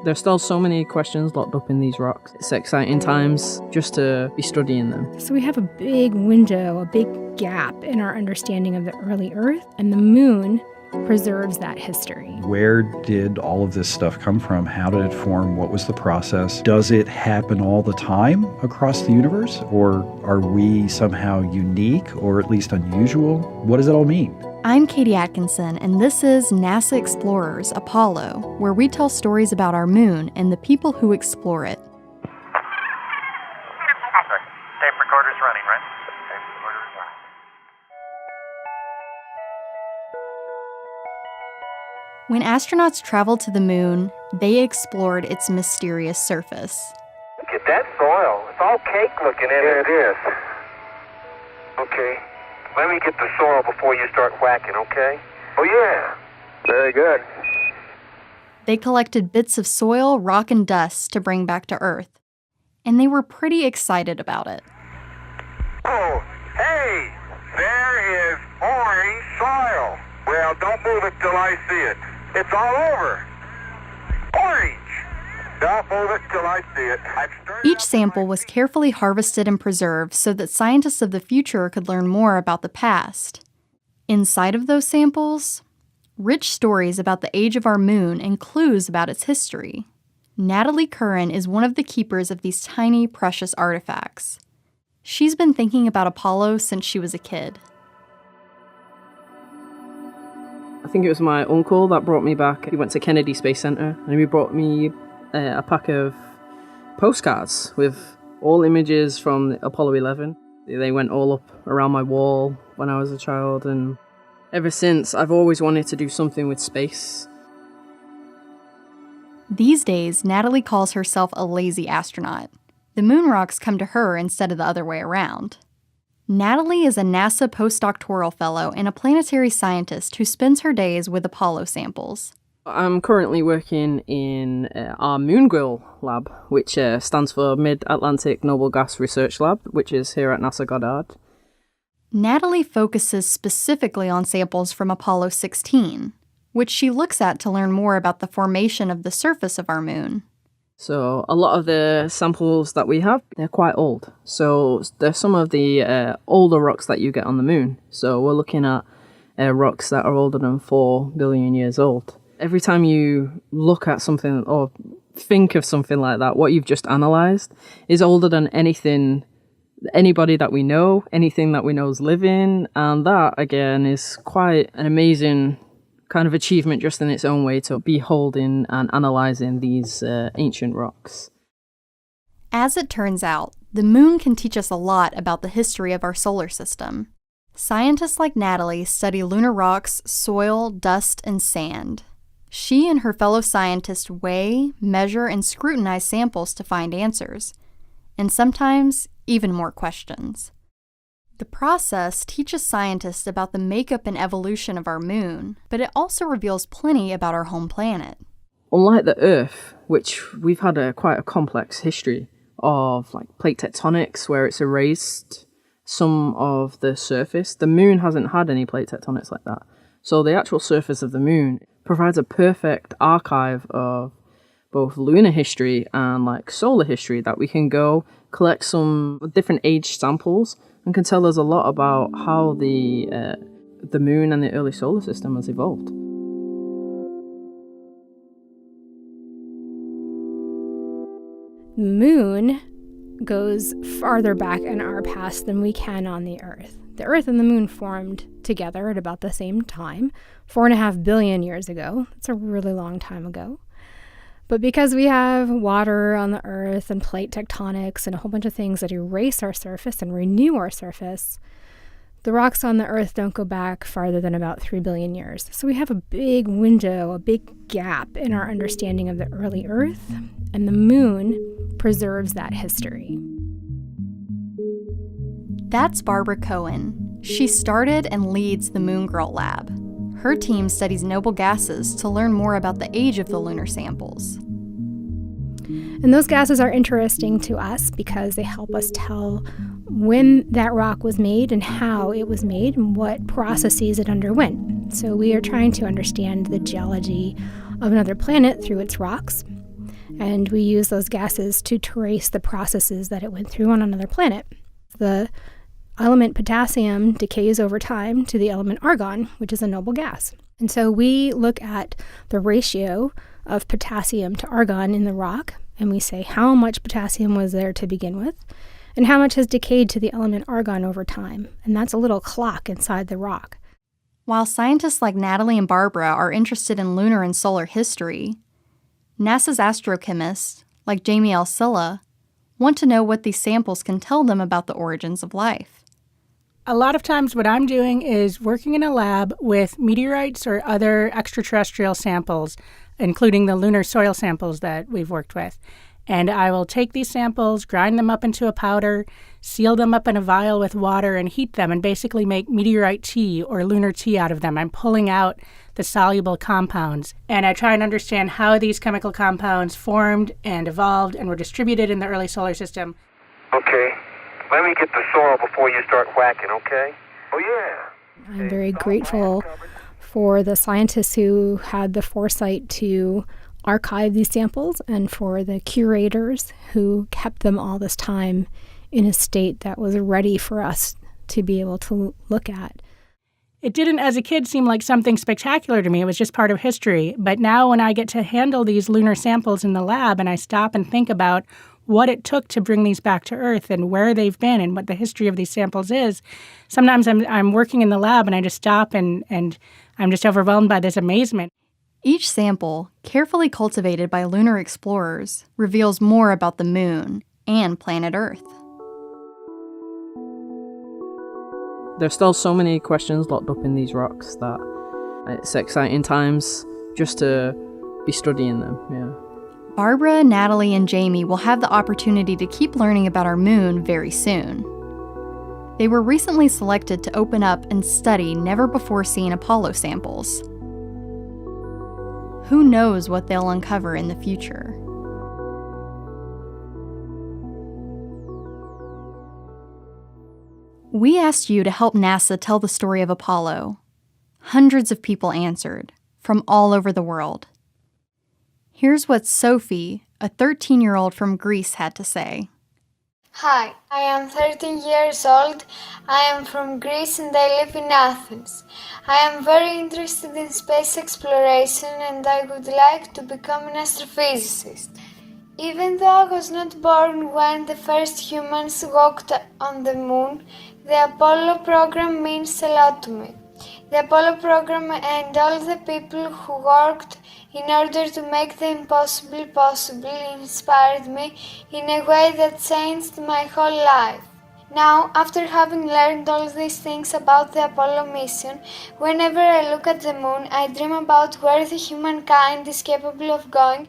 There's still so many questions locked up in these rocks. It's exciting times just to be studying them. So we have a big window, a big gap in our understanding of the early Earth, and the moon preserves that history. Where did all of this stuff come from? How did it form? What was the process? Does it happen all the time across the universe? Or are we somehow unique or at least unusual? What does it all mean? I'm Katie Atkinson, and this is NASA Explorers Apollo, where we tell stories about our moon and the people who explore it. Tape recorder's running, right? Tape recorder's running. When astronauts traveled to the moon, they explored its mysterious surface. Look at that soil. It's all cake looking in it. Yeah, it is. Okay. Let me get the soil before you start whacking, okay? Oh, yeah. Very good. They collected bits of soil, rock, and dust to bring back to Earth. And they were pretty excited about it. Oh, hey, there is orange soil. Well, don't move it till I see it. It's all over. Orange. Don't move it till I see it. Each sample was carefully harvested and preserved so that scientists of the future could learn more about the past. Inside of those samples, rich stories about the age of our moon and clues about its history. Natalie Curran is one of the keepers of these tiny, precious artifacts. She's been thinking about Apollo since she was a kid. I think it was my uncle that brought me back. He went to Kennedy Space Center and he brought me a pack of postcards with all images from Apollo 11. They went all up around my wall when I was a child, and ever since I've always wanted to do something with space. These days, Natalie calls herself a lazy astronaut. The moon rocks come to her instead of the other way around. Natalie is a NASA postdoctoral fellow and a planetary scientist who spends her days with Apollo samples. I'm currently working in our MoonGrill lab, which stands for Mid-Atlantic Noble Gas Research Lab, which is here at NASA Goddard. Natalie focuses specifically on samples from Apollo 16, which she looks at to learn more about the formation of the surface of our moon. So a lot of the samples that we have, they're quite old. So there's some of the older rocks that you get on the moon. So we're looking at rocks that are older than 4 billion years old. Every time you look at something or think of something like that, what you've just analysed is older than anybody that we know, anything that we know is living. And that, again, is quite an amazing kind of achievement just in its own way to be holding and analysing these ancient rocks. As it turns out, the moon can teach us a lot about the history of our solar system. Scientists like Natalie study lunar rocks, soil, dust, and sand. She and her fellow scientists weigh, measure, and scrutinize samples to find answers, and sometimes even more questions. The process teaches scientists about the makeup and evolution of our moon, but it also reveals plenty about our home planet. Unlike the Earth, which we've had quite a complex history of like plate tectonics where it's erased some of the surface, the moon hasn't had any plate tectonics like that. So the actual surface of the moon provides a perfect archive of both lunar history and like solar history that we can go collect some different age samples and can tell us a lot about how the moon and the early solar system has evolved. The moon goes farther back in our past than we can on the Earth. The Earth and the moon formed together at about the same time, 4.5 billion years ago. That's a really long time ago. But because we have water on the Earth and plate tectonics and a whole bunch of things that erase our surface and renew our surface, the rocks on the Earth don't go back farther than about 3 billion years. So we have a big window, a big gap in our understanding of the early Earth, and the moon preserves that history. That's Barbara Cohen. She started and leads the MoonGrill Lab. Her team studies noble gases to learn more about the age of the lunar samples. And those gases are interesting to us because they help us tell when that rock was made and how it was made and what processes it underwent. So we are trying to understand the geology of another planet through its rocks. and we use those gases to trace the processes that it went through on another planet. The element potassium decays over time to the element argon, which is a noble gas. And so we look at the ratio of potassium to argon in the rock, and we say how much potassium was there to begin with, and how much has decayed to the element argon over time. And that's a little clock inside the rock. While scientists like Natalie and Barbara are interested in lunar and solar history, NASA's astrochemists, like Jamie L. Silla, want to know what these samples can tell them about the origins of life. A lot of times what I'm doing is working in a lab with meteorites or other extraterrestrial samples, including the lunar soil samples that we've worked with. And I will take these samples, grind them up into a powder, seal them up in a vial with water, and heat them and basically make meteorite tea or lunar tea out of them. I'm pulling out the soluble compounds. And I try and understand how these chemical compounds formed and evolved and were distributed in the early solar system. Okay. Let me get the soil before you start whacking, okay? Oh, yeah. I'm very grateful for the scientists who had the foresight to archive these samples and for the curators who kept them all this time in a state that was ready for us to be able to look at. It didn't, as a kid, seem like something spectacular to me. It was just part of history. But now when I get to handle these lunar samples in the lab and I stop and think about what it took to bring these back to Earth and where they've been and what the history of these samples is, sometimes I'm working in the lab and I just stop and I'm just overwhelmed by this amazement. Each sample, carefully cultivated by lunar explorers, reveals more about the moon and planet Earth. There's still so many questions locked up in these rocks that it's exciting times just to be studying them, yeah. Barbara, Natalie, and Jamie will have the opportunity to keep learning about our moon very soon. They were recently selected to open up and study never-before-seen Apollo samples. Who knows what they'll uncover in the future? We asked you to help NASA tell the story of Apollo. Hundreds of people answered, from all over the world. Here's what Sophie, a 13-year-old from Greece, had to say. Hi, I am 13 years old. I am from Greece and I live in Athens. I am very interested in space exploration and I would like to become an astrophysicist. Even though I was not born when the first humans walked on the moon, the Apollo program means a lot to me. The Apollo program and all the people who worked in order to make the impossible possible inspired me in a way that changed my whole life. Now, after having learned all these things about the Apollo mission, whenever I look at the moon, I dream about where the humankind is capable of going.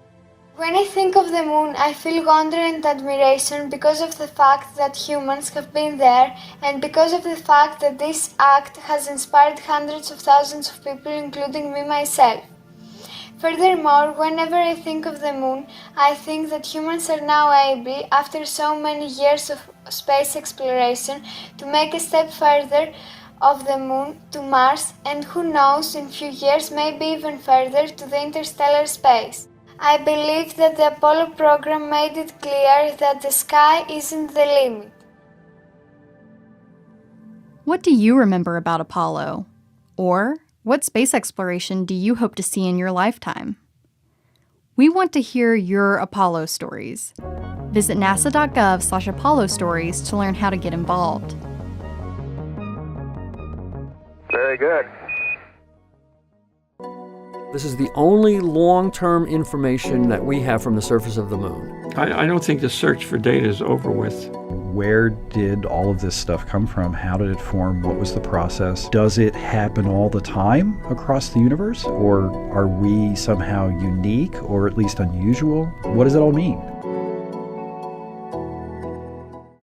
When I think of the moon, I feel wonder and admiration because of the fact that humans have been there and because of the fact that this act has inspired hundreds of thousands of people, including me myself. Furthermore, whenever I think of the moon, I think that humans are now able, after so many years of space exploration, to make a step further of the moon to Mars and who knows, in few years, maybe even further to the interstellar space. I believe that the Apollo program made it clear that the sky isn't the limit. What do you remember about Apollo? Or what space exploration do you hope to see in your lifetime? We want to hear your Apollo stories. Visit nasa.gov/Apollo stories to learn how to get involved. Very good. This is the only long-term information that we have from the surface of the moon. I don't think the search for data is over with. Where did all of this stuff come from? How did it form? What was the process? Does it happen all the time across the universe? Or are we somehow unique or at least unusual? What does it all mean?